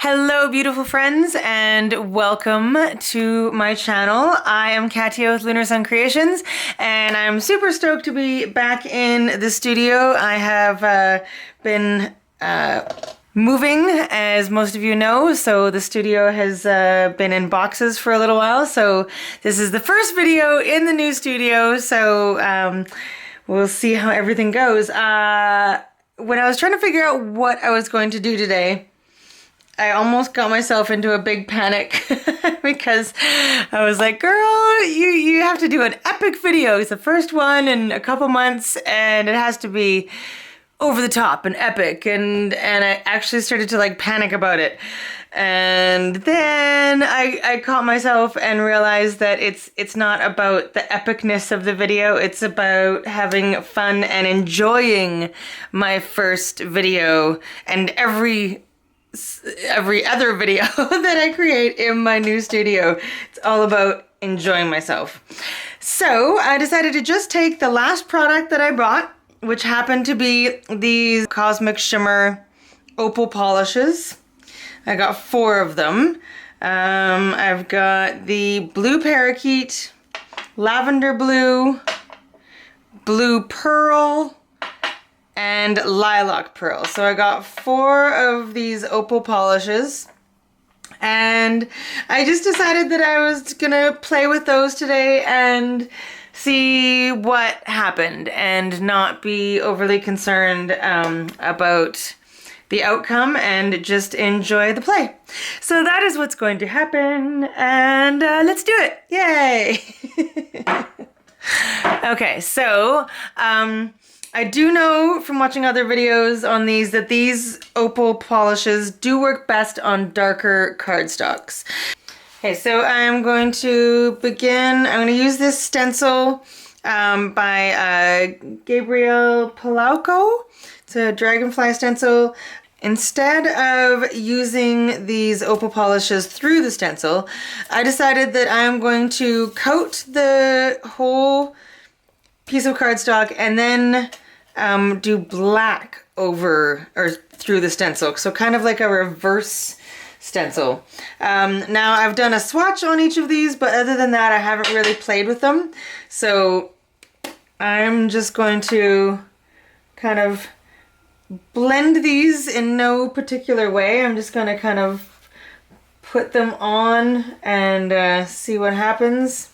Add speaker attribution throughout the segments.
Speaker 1: Hello, beautiful friends, and welcome to my channel. I am Katia with Lunar Sun Creations, and I'm super stoked to be back in the studio. I have been moving, as most of you know, so the studio has been in boxes for a little while, so this is the first video in the new studio, so we'll see how everything goes. When I was trying to figure out what I was going to do today, I almost got myself into a big panic because I was like, girl, you have to do an epic video. It's the first one in a couple months and it has to be over the top and epic. And I actually started to like panic about it. And then I caught myself and realized that it's not about the epicness of the video. It's about having fun and enjoying my first video and every other video that I create in my new studio. It's all about enjoying myself. So I decided to just take the last product that I bought, which happened to be these Cosmic Shimmer Opal Polishes. I got 4 of them. I've got the blue parakeet, lavender blue, blue pearl, and lilac pearl. So I got 4 of these opal polishes, and I just decided that I was gonna play with those today and see what happened and not be overly concerned about the outcome and just enjoy the play. So that is what's going to happen, and let's do it. Yay! Okay, so I do know from watching other videos on these that these opal polishes do work best on darker cardstocks. Okay, so I'm going to begin. I'm going to use this stencil by Gabriel Palauco. It's a dragonfly stencil. Instead of using these opal polishes through the stencil, I decided that I'm going to coat the whole piece of cardstock and then do black over or through the stencil, so kind of like a reverse stencil. Now I've done a swatch on each of these, but other than that I haven't really played with them, so I'm just going to kind of blend these in no particular way. I'm just going to kind of put them on and see what happens.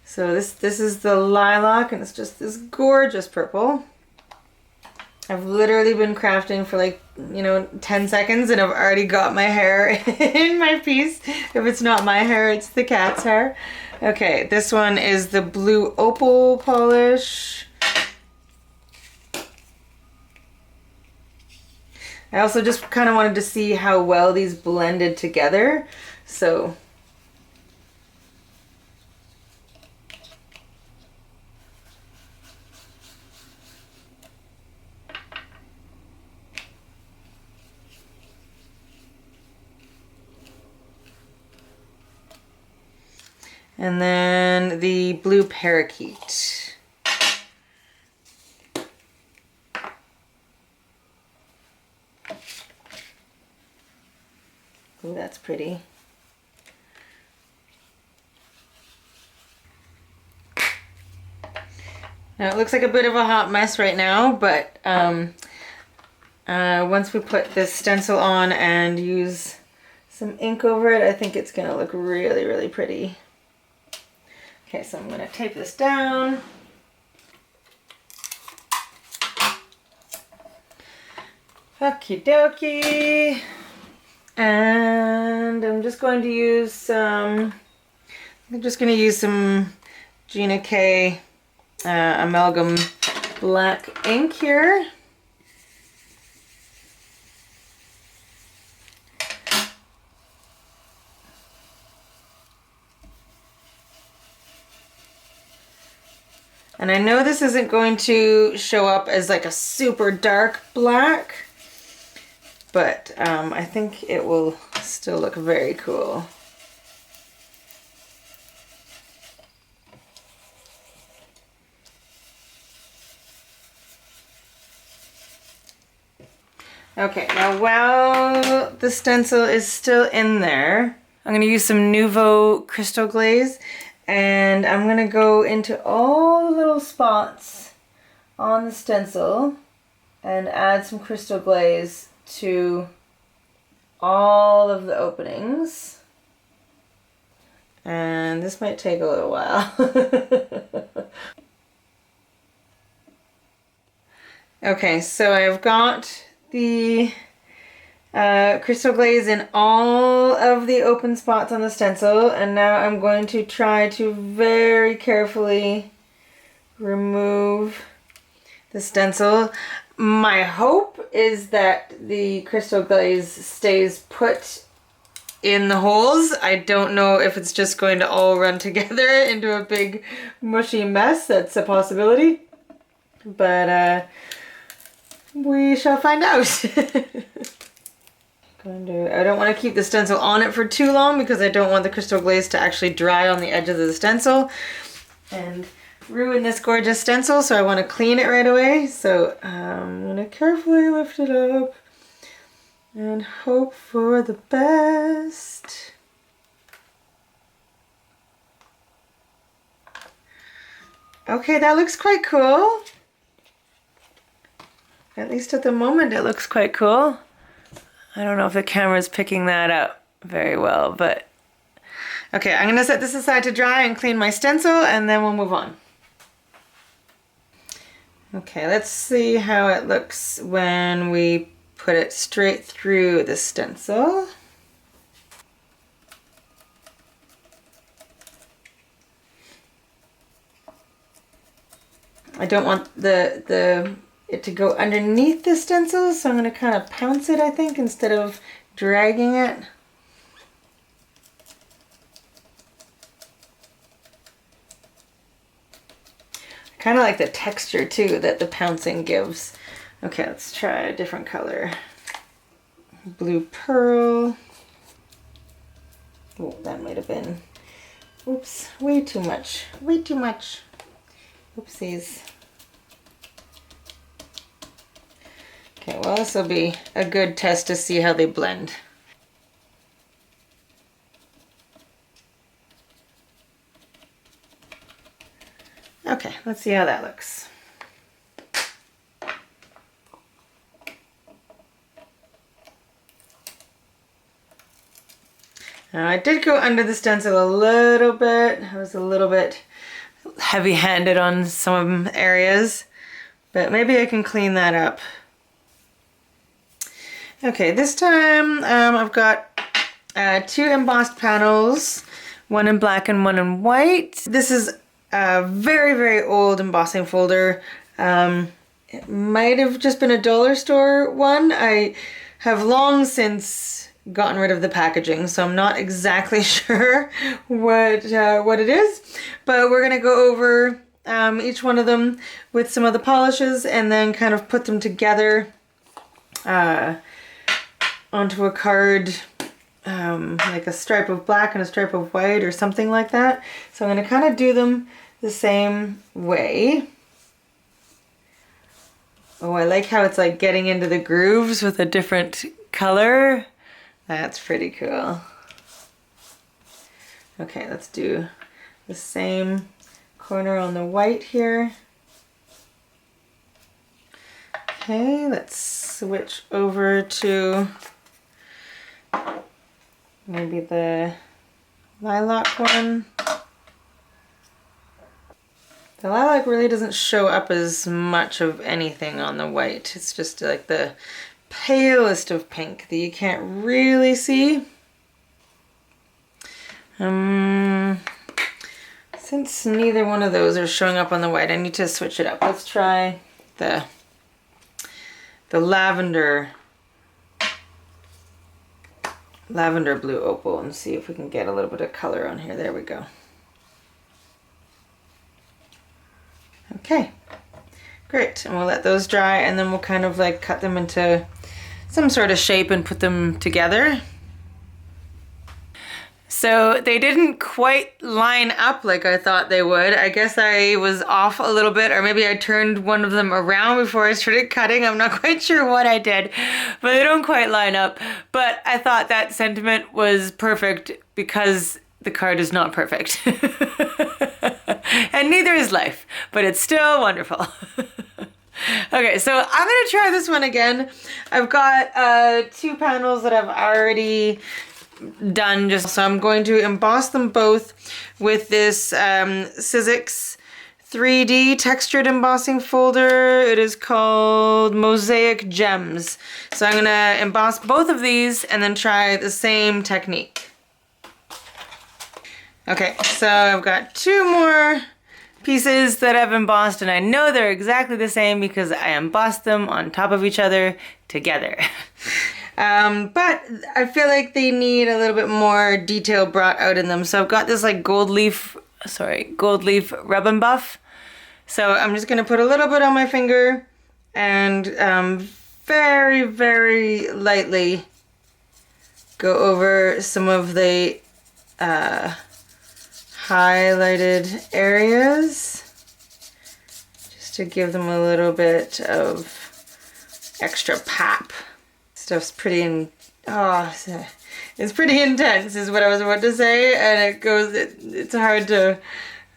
Speaker 1: So this is the lilac, and it's just this gorgeous purple. I've literally been crafting for like, 10 seconds and I've already got my hair in my piece. If it's not my hair, it's the cat's hair. Okay, this one is the blue opal polish. I also just kind of wanted to see how well these blended together. So and then the blue parakeet. Ooh, that's pretty. Now it looks like a bit of a hot mess right now, but once we put this stencil on and use some ink over it, I think it's gonna look really, really pretty. Okay, so I'm gonna tape this down. Okie dokie. And I'm just going to use some Gina K amalgam black ink here. And I know this isn't going to show up as like a super dark black, but I think it will still look very cool. Okay, now while the stencil is still in there, I'm gonna use some Nouveau Crystal Glaze, and I'm gonna go into all the little spots on the stencil and add some crystal glaze to all of the openings. And this might take a little while. Okay, so I've got the crystal glaze in all of the open spots on the stencil, and now I'm going to try to very carefully remove the stencil. My hope is that the crystal glaze stays put in the holes. I don't know if it's just going to all run together into a big mushy mess. That's a possibility, but we shall find out. I don't want to keep the stencil on it for too long because I don't want the crystal glaze to actually dry on the edge of the stencil and ruin this gorgeous stencil, so I want to clean it right away. So I'm going to carefully lift it up and hope for the best. Okay, that looks quite cool. At least at the moment it looks quite cool. I don't know if the camera's picking that up very well, but okay, I'm gonna set this aside to dry and clean my stencil, and then we'll move on. Okay, let's see how it looks when we put it straight through the stencil. I don't want it to go underneath the stencil, so I'm going to kind of pounce it, I think, instead of dragging it. I kind of like the texture too that the pouncing gives. Okay, let's try a different color. Blue pearl. Oh, that might have been, oops, way too much. Way too much. Oopsies. Okay, well, this will be a good test to see how they blend. Okay, let's see how that looks. Now, I did go under the stencil a little bit. I was a little bit heavy-handed on some areas, but maybe I can clean that up. Okay, this time I've got 2 embossed panels, one in black and one in white. This is a very, very old embossing folder. It might have just been a dollar store one. I have long since gotten rid of the packaging, so I'm not exactly sure what it is, but we're gonna go over each one of them with some of the polishes and then kind of put them together onto a card, like a stripe of black and a stripe of white or something like that. So I'm going to kind of do them the same way. Oh, I like how it's like getting into the grooves with a different color. That's pretty cool. Okay, let's do the same corner on the white here. Okay, let's switch over to maybe the lilac one. The lilac really doesn't show up as much of anything on the white. It's just like the palest of pink that you can't really see. Since neither one of those are showing up on the white, I need to switch it up. Let's try the lavender blue opal and see if we can get a little bit of color on here. There we go. Okay, great. And we'll let those dry, and then we'll kind of like cut them into some sort of shape and put them together. So they didn't quite line up like I thought they would. I guess I was off a little bit, or maybe I turned one of them around before I started cutting. I'm not quite sure what I did, but they don't quite line up. But I thought that sentiment was perfect because the card is not perfect. And neither is life, but it's still wonderful. Okay, so I'm gonna try this one again. I've got 2 panels that I've already done, just so I'm going to emboss them both with this Sizzix 3D textured embossing folder. It is called Mosaic Gems. So I'm gonna emboss both of these and then try the same technique. Okay, so I've got 2 more pieces that I've embossed, and I know they're exactly the same because I embossed them on top of each other together. But I feel like they need a little bit more detail brought out in them. So I've got this like gold leaf rub and buff. So I'm just gonna put a little bit on my finger and very, very lightly go over some of the highlighted areas, just to give them a little bit of extra pop. Stuff's pretty it's pretty intense is what I was about to say, and it's hard to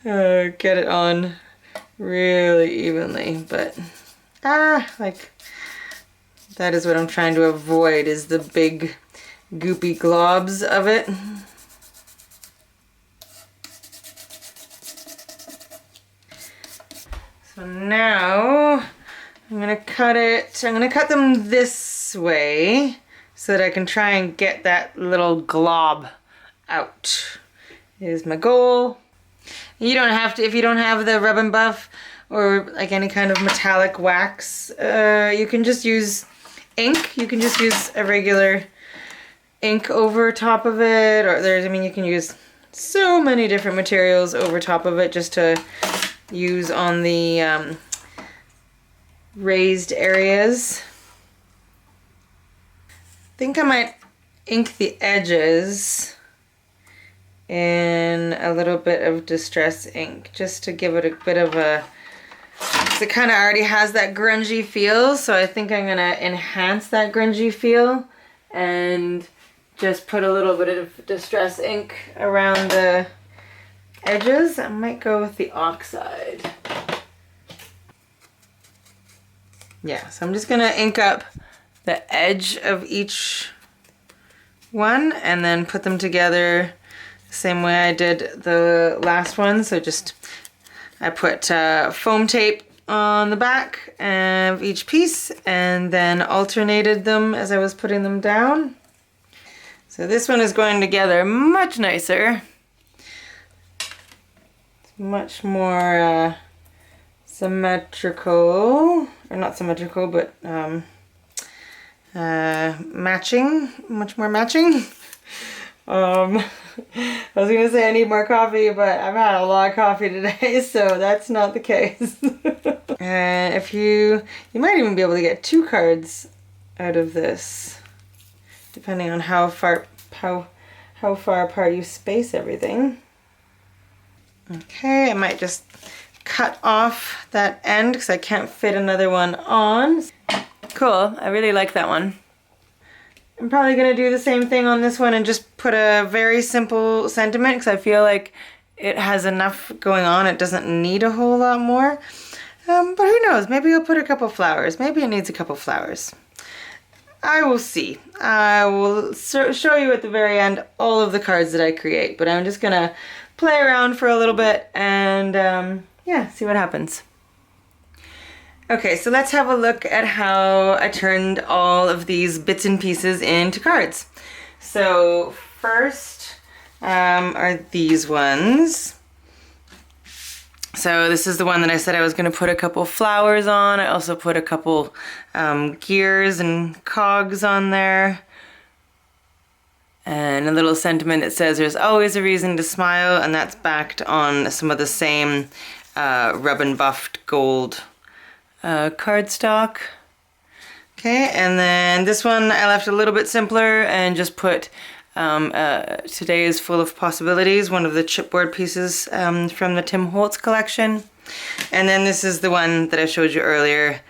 Speaker 1: get it on really evenly, but like that is what I'm trying to avoid, is the big goopy globs of it. So now I'm gonna cut them this way so that I can try and get that little glob out, is my goal. You don't have to, if you don't have the rub and buff or like any kind of metallic wax, you can just use ink. You can just use a regular ink over top of it, or you can use so many different materials over top of it just to use on the raised areas. I think I might ink the edges in a little bit of distress ink just to give it a bit of a, because it kind of already has that grungy feel, so I think I'm gonna enhance that grungy feel and just put a little bit of distress ink around the edges. I might go with the oxide. Yeah, so I'm just gonna ink up the edge of each one and then put them together the same way I did the last one. So I put foam tape on the back of each piece and then alternated them as I was putting them down. So this one is going together much nicer. It's much more symmetrical, or not symmetrical, but matching, much more matching. I was gonna say I need more coffee, but I've had a lot of coffee today, so that's not the case. And if you might even be able to get 2 cards out of this, depending on how far apart you space everything. Okay, I might just cut off that end because I can't fit another one on. Cool, I really like that one. I'm probably gonna do the same thing on this one and just put a very simple sentiment because I feel like it has enough going on. It doesn't need a whole lot more. But who knows, maybe I'll put a couple flowers. Maybe it needs a couple flowers. I will see. I will show you at the very end all of the cards that I create, but I'm just gonna play around for a little bit and yeah, see what happens. Okay, so let's have a look at how I turned all of these bits and pieces into cards. So first are these ones. So this is the one that I said I was going to put a couple flowers on. I also put a couple gears and cogs on there. And a little sentiment that says there's always a reason to smile, and that's backed on some of the same rub and buffed gold cardstock. Okay, and then this one I left a little bit simpler and just put Today is Full of Possibilities, one of the chipboard pieces from the Tim Holtz collection. And then this is the one that I showed you earlier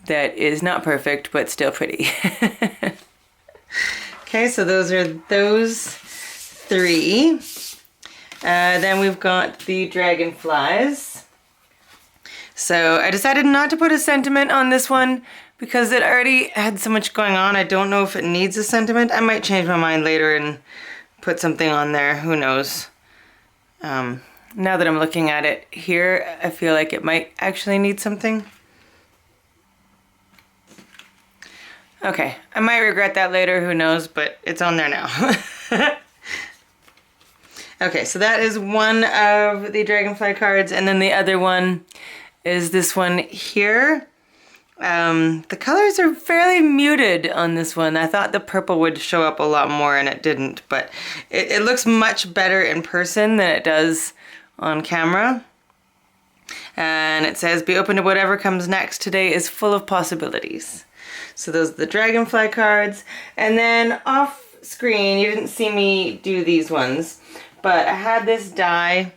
Speaker 1: that is not perfect, but still pretty. Okay, so those are those 3. Then we've got the dragonflies. So I decided not to put a sentiment on this one because it already had so much going on. I don't know if it needs a sentiment. I might change my mind later and put something on there. Who knows? Now that I'm looking at it here, I feel like it might actually need something. Okay, I might regret that later, who knows, but it's on there now. Okay, so that is one of the dragonfly cards, and then the other one is this one here. The colors are fairly muted on this one. I thought the purple would show up a lot more and it didn't, but it looks much better in person than it does on camera. And it says, be open to whatever comes next. Today is full of possibilities. So those are the dragonfly cards. And then off screen, you didn't see me do these ones, but I had this die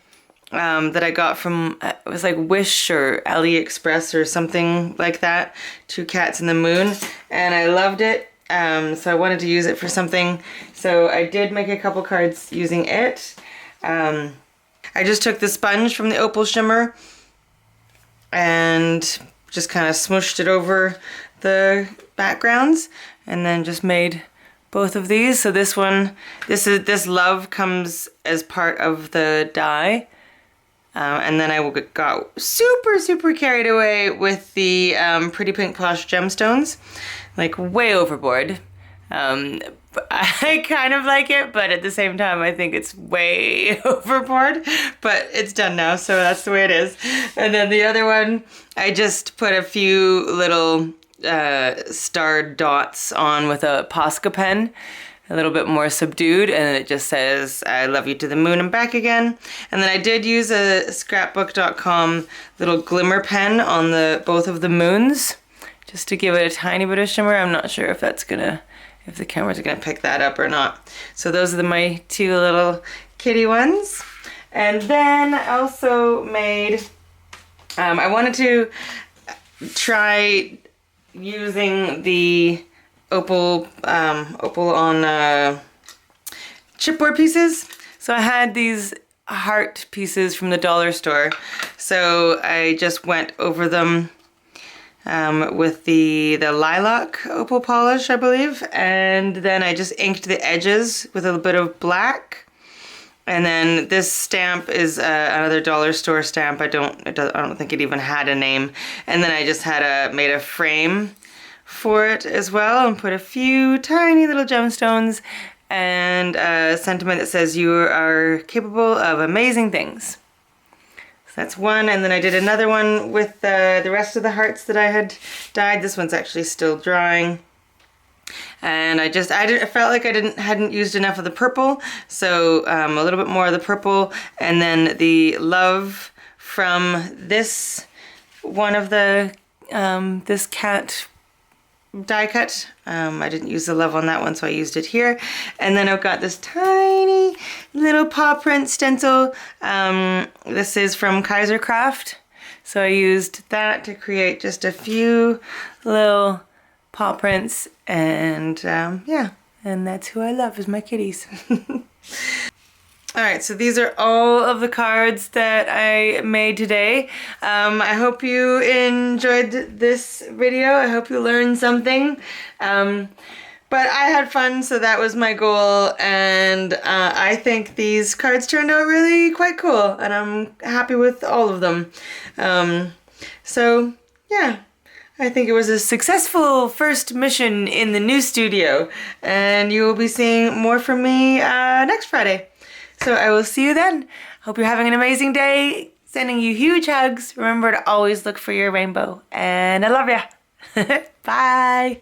Speaker 1: that I got from, it was like Wish or AliExpress or something like that. 2 Cats in the Moon. And I loved it. So I wanted to use it for something. So I did make a couple cards using it. I just took the sponge from the Opal Shimmer and just kind of smooshed it over the backgrounds and then just made both of these. So this one, this love comes as part of the die. And then I got super carried away with the Pretty Pink Posh gemstones, like way overboard. I kind of like it, but at the same time I think it's way overboard, but it's done now, so that's the way it is. And then the other one, I just put a few little starred dots on with a Posca pen, a little bit more subdued, and it just says, I love you to the moon and back again. And then I did use a scrapbook.com little glimmer pen on both of the moons, just to give it a tiny bit of shimmer. I'm not sure if if the camera's gonna pick that up or not. So those are my 2 little kitty ones. And then I also made, I wanted to try using the opal on chipboard pieces. So I had these heart pieces from the dollar store. So I just went over them with the lilac opal polish, I believe. And then I just inked the edges with a little bit of black. And then this stamp is another dollar store stamp. I don't think it even had a name. And then I just made a frame for it as well and put a few tiny little gemstones and a sentiment that says you are capable of amazing things. So that's one. And then I did another one with the rest of the hearts that I had dyed. This one's actually still drying. And I felt like I hadn't used enough of the purple, so a little bit more of the purple, and then the love from this one of the this cat die cut. I didn't use the love on that one, so I used it here. And then I've got this tiny little paw print stencil. This is from Kaiser Craft, so I used that to create just a few little paw prints, and yeah, and that's who I love, is my kitties. Alright, so these are all of the cards that I made today. I hope you enjoyed this video. I hope you learned something. But I had fun, so that was my goal, and I think these cards turned out really quite cool, and I'm happy with all of them. So, yeah. I think it was a successful first mission in the new studio, and you will be seeing more from me next Friday. So I will see you then. Hope you're having an amazing day. Sending you huge hugs. Remember to always look for your rainbow, and I love ya. Bye.